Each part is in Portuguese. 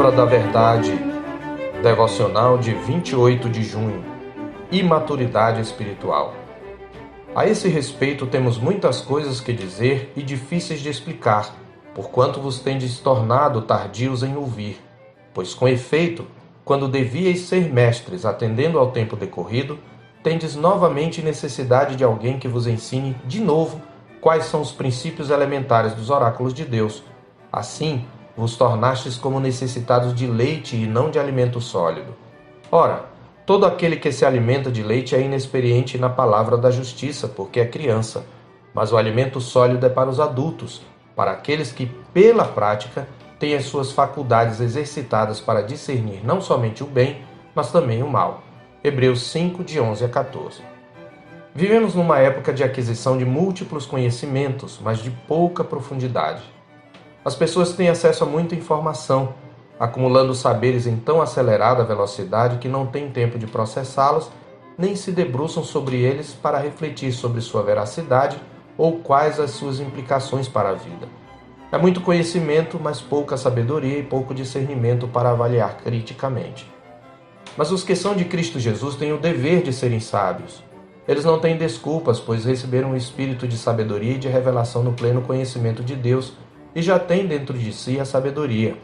Palavra da Verdade, devocional de 28 de junho, imaturidade espiritual. A esse respeito temos muitas coisas que dizer e difíceis de explicar, porquanto vos tendes tornado tardios em ouvir. Pois com efeito, quando devíeis ser mestres atendendo ao tempo decorrido, tendes novamente necessidade de alguém que vos ensine de novo quais são os princípios elementares dos oráculos de Deus. Assim, vos tornastes como necessitados de leite e não de alimento sólido. Ora, todo aquele que se alimenta de leite é inexperiente na palavra da justiça, porque é criança. Mas o alimento sólido é para os adultos, para aqueles que, pela prática, têm as suas faculdades exercitadas para discernir não somente o bem, mas também o mal. Hebreus 5, de 11 a 14. Vivemos numa época de aquisição de múltiplos conhecimentos, mas de pouca profundidade. As pessoas têm acesso a muita informação, acumulando saberes em tão acelerada velocidade que não têm tempo de processá-los, nem se debruçam sobre eles para refletir sobre sua veracidade ou quais as suas implicações para a vida. É muito conhecimento, mas pouca sabedoria e pouco discernimento para avaliar criticamente. Mas os que são de Cristo Jesus têm o dever de serem sábios. Eles não têm desculpas, pois receberam o espírito de sabedoria e de revelação no pleno conhecimento de Deus e já têm dentro de si a sabedoria.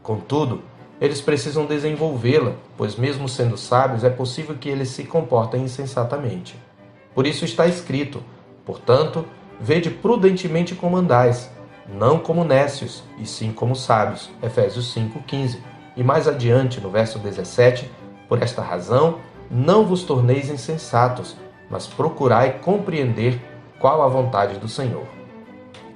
Contudo, eles precisam desenvolvê-la, pois mesmo sendo sábios, é possível que eles se comportem insensatamente. Por isso está escrito: portanto, vede prudentemente como andais, não como nécios, e sim como sábios. Efésios 5:15. E mais adiante, no verso 17, por esta razão, não vos torneis insensatos, mas procurai compreender qual a vontade do Senhor.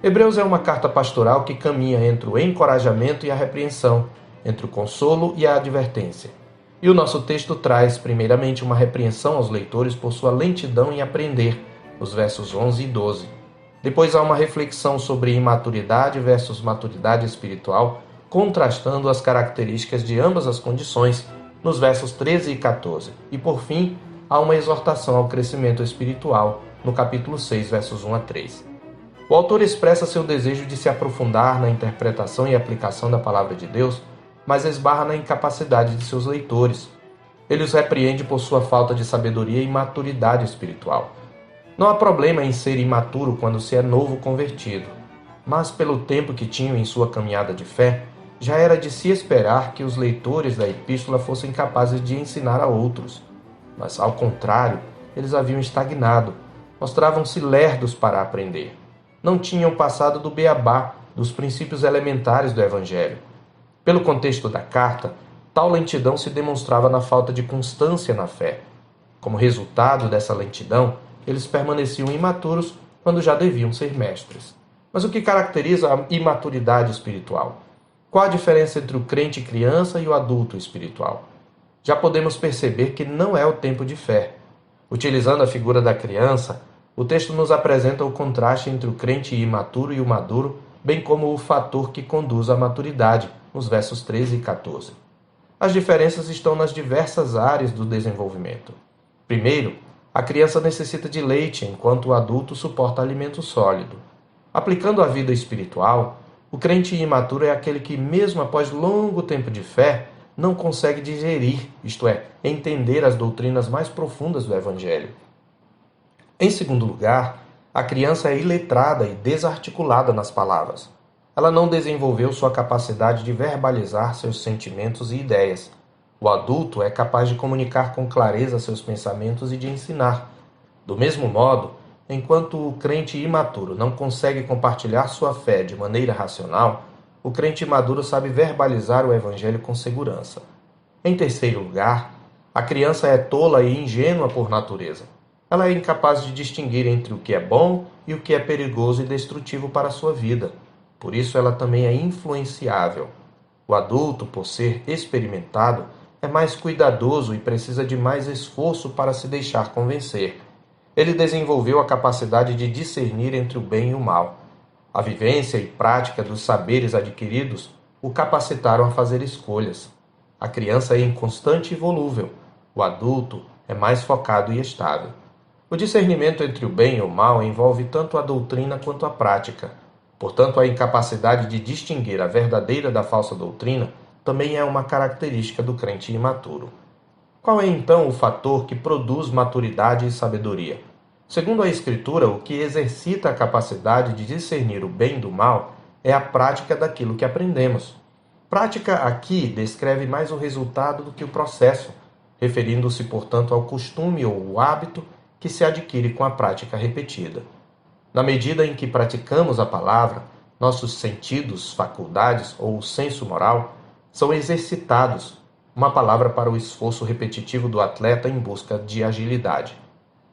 Hebreus é uma carta pastoral que caminha entre o encorajamento e a repreensão, entre o consolo e a advertência. E o nosso texto traz, primeiramente, uma repreensão aos leitores por sua lentidão em aprender, os versos 11 e 12. Depois há uma reflexão sobre imaturidade versus maturidade espiritual, contrastando as características de ambas as condições, nos versos 13 e 14. E, por fim, há uma exortação ao crescimento espiritual, no capítulo 6, versos 1 a 3. O autor expressa seu desejo de se aprofundar na interpretação e aplicação da palavra de Deus, mas esbarra na incapacidade de seus leitores. Ele os repreende por sua falta de sabedoria e maturidade espiritual. Não há problema em ser imaturo quando se é novo convertido, mas pelo tempo que tinham em sua caminhada de fé, já era de se esperar que os leitores da epístola fossem capazes de ensinar a outros. Mas, ao contrário, eles haviam estagnado, mostravam-se lerdos para aprender. Não tinham passado do beabá, dos princípios elementares do Evangelho. Pelo contexto da carta, tal lentidão se demonstrava na falta de constância na fé. Como resultado dessa lentidão, eles permaneciam imaturos quando já deviam ser mestres. Mas o que caracteriza a imaturidade espiritual? Qual a diferença entre o crente criança e o adulto espiritual? Já podemos perceber que não é o tempo de fé. Utilizando a figura da criança, o texto nos apresenta o contraste entre o crente imaturo e o maduro, bem como o fator que conduz à maturidade, nos versos 13 e 14. As diferenças estão nas diversas áreas do desenvolvimento. Primeiro, a criança necessita de leite, enquanto o adulto suporta alimento sólido. Aplicando a vida espiritual, o crente imaturo é aquele que, mesmo após longo tempo de fé, não consegue digerir, isto é, entender as doutrinas mais profundas do Evangelho. Em segundo lugar, a criança é iletrada e desarticulada nas palavras. Ela não desenvolveu sua capacidade de verbalizar seus sentimentos e ideias. O adulto é capaz de comunicar com clareza seus pensamentos e de ensinar. Do mesmo modo, enquanto o crente imaturo não consegue compartilhar sua fé de maneira racional, o crente maduro sabe verbalizar o Evangelho com segurança. Em terceiro lugar, a criança é tola e ingênua por natureza. Ela é incapaz de distinguir entre o que é bom e o que é perigoso e destrutivo para a sua vida. Por isso, ela também é influenciável. O adulto, por ser experimentado, é mais cuidadoso e precisa de mais esforço para se deixar convencer. Ele desenvolveu a capacidade de discernir entre o bem e o mal. A vivência e prática dos saberes adquiridos o capacitaram a fazer escolhas. A criança é inconstante e volúvel. O adulto é mais focado e estável. O discernimento entre o bem e o mal envolve tanto a doutrina quanto a prática. Portanto, a incapacidade de distinguir a verdadeira da falsa doutrina também é uma característica do crente imaturo. Qual é então o fator que produz maturidade e sabedoria? Segundo a Escritura, o que exercita a capacidade de discernir o bem do mal é a prática daquilo que aprendemos. Prática aqui descreve mais o resultado do que o processo, referindo-se, portanto, ao costume ou o hábito que se adquire com a prática repetida. Na medida em que praticamos a palavra, nossos sentidos, faculdades ou o senso moral são exercitados, uma palavra para o esforço repetitivo do atleta em busca de agilidade.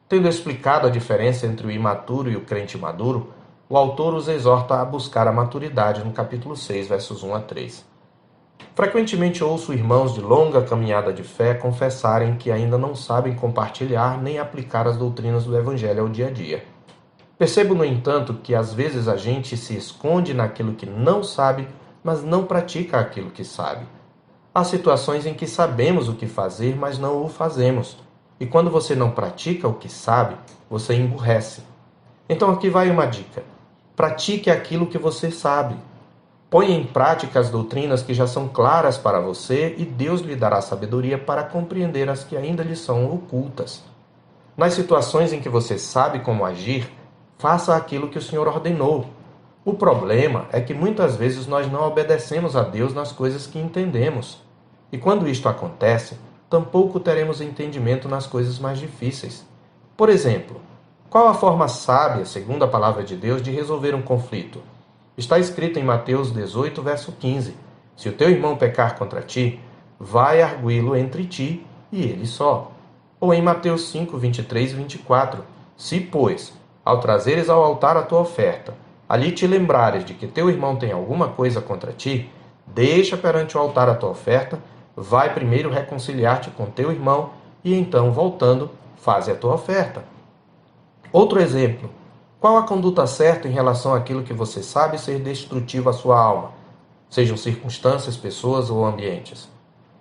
Tendo explicado a diferença entre o imaturo e o crente maduro, o autor os exorta a buscar a maturidade no capítulo 6, versos 1 a 3. Frequentemente ouço irmãos de longa caminhada de fé confessarem que ainda não sabem compartilhar nem aplicar as doutrinas do Evangelho ao dia a dia. Percebo, no entanto, que às vezes a gente se esconde naquilo que não sabe, mas não pratica aquilo que sabe. Há situações em que sabemos o que fazer, mas não o fazemos. E quando você não pratica o que sabe, você emburrece. Então aqui vai uma dica. Pratique aquilo que você sabe. Ponha em prática as doutrinas que já são claras para você e Deus lhe dará sabedoria para compreender as que ainda lhe são ocultas. Nas situações em que você sabe como agir, faça aquilo que o Senhor ordenou. O problema é que muitas vezes nós não obedecemos a Deus nas coisas que entendemos. E quando isto acontece, tampouco teremos entendimento nas coisas mais difíceis. Por exemplo, qual a forma sábia, segundo a palavra de Deus, de resolver um conflito? Está escrito em Mateus 18, verso 15. Se o teu irmão pecar contra ti, vai arguí-lo entre ti e ele só. Ou em Mateus 5, 23 e 24. Se, pois, ao trazeres ao altar a tua oferta, ali te lembrares de que teu irmão tem alguma coisa contra ti, deixa perante o altar a tua oferta, vai primeiro reconciliar-te com teu irmão e então, voltando, faze a tua oferta. Outro exemplo. Qual a conduta certa em relação àquilo que você sabe ser destrutivo à sua alma, sejam circunstâncias, pessoas ou ambientes?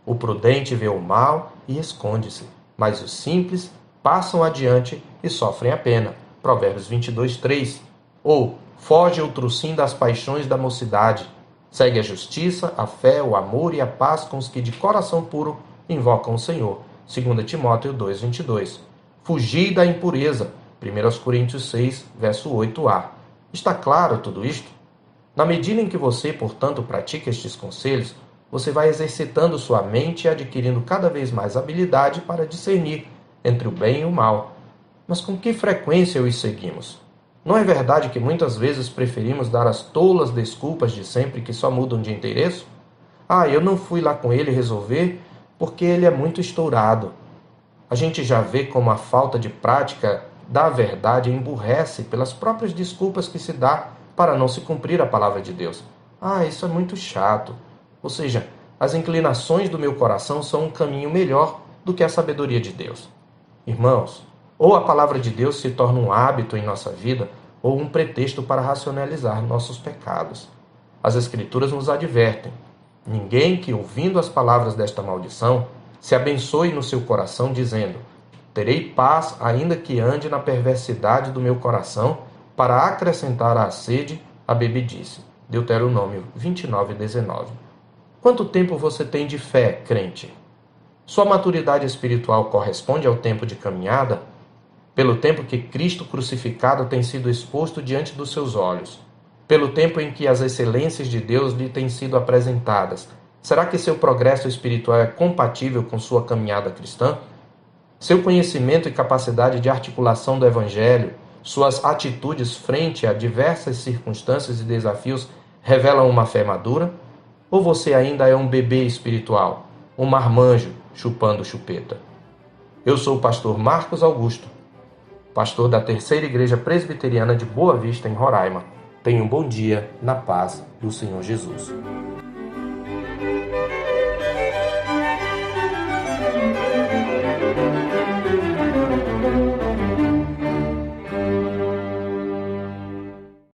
O prudente vê o mal e esconde-se, mas os simples passam adiante e sofrem a pena. Provérbios 22, 3. Ou, foge outro-sim das paixões da mocidade. Segue a justiça, a fé, o amor e a paz com os que de coração puro invocam o Senhor. 2 Timóteo 2, 22. Fugi da impureza. 1 Coríntios 6, verso 8a. Está claro tudo isto? Na medida em que você, portanto, pratica estes conselhos, você vai exercitando sua mente e adquirindo cada vez mais habilidade para discernir entre o bem e o mal. Mas com que frequência os seguimos? Não é verdade que muitas vezes preferimos dar as tolas desculpas de sempre que só mudam de endereço? Eu não fui lá com ele resolver porque ele é muito estourado. A gente já vê como a falta de prática da verdade emburrece pelas próprias desculpas que se dá para não se cumprir a palavra de Deus. Isso é muito chato. Ou seja, as inclinações do meu coração são um caminho melhor do que a sabedoria de Deus. Irmãos, ou a palavra de Deus se torna um hábito em nossa vida, ou um pretexto para racionalizar nossos pecados. As Escrituras nos advertem: ninguém que, ouvindo as palavras desta maldição, se abençoe no seu coração, dizendo: terei paz, ainda que ande na perversidade do meu coração, para acrescentar à sede a bebedice. Deuteronômio 29, 19. Quanto tempo você tem de fé, crente? Sua maturidade espiritual corresponde ao tempo de caminhada? Pelo tempo que Cristo crucificado tem sido exposto diante dos seus olhos? Pelo tempo em que as excelências de Deus lhe têm sido apresentadas? Será que seu progresso espiritual é compatível com sua caminhada cristã? Seu conhecimento e capacidade de articulação do Evangelho, suas atitudes frente a diversas circunstâncias e desafios revelam uma fé madura? Ou você ainda é um bebê espiritual, um marmanjo chupando chupeta? Eu sou o pastor Marcos Augusto, pastor da Terceira Igreja Presbiteriana de Boa Vista, em Roraima. Tenha um bom dia na paz do Senhor Jesus.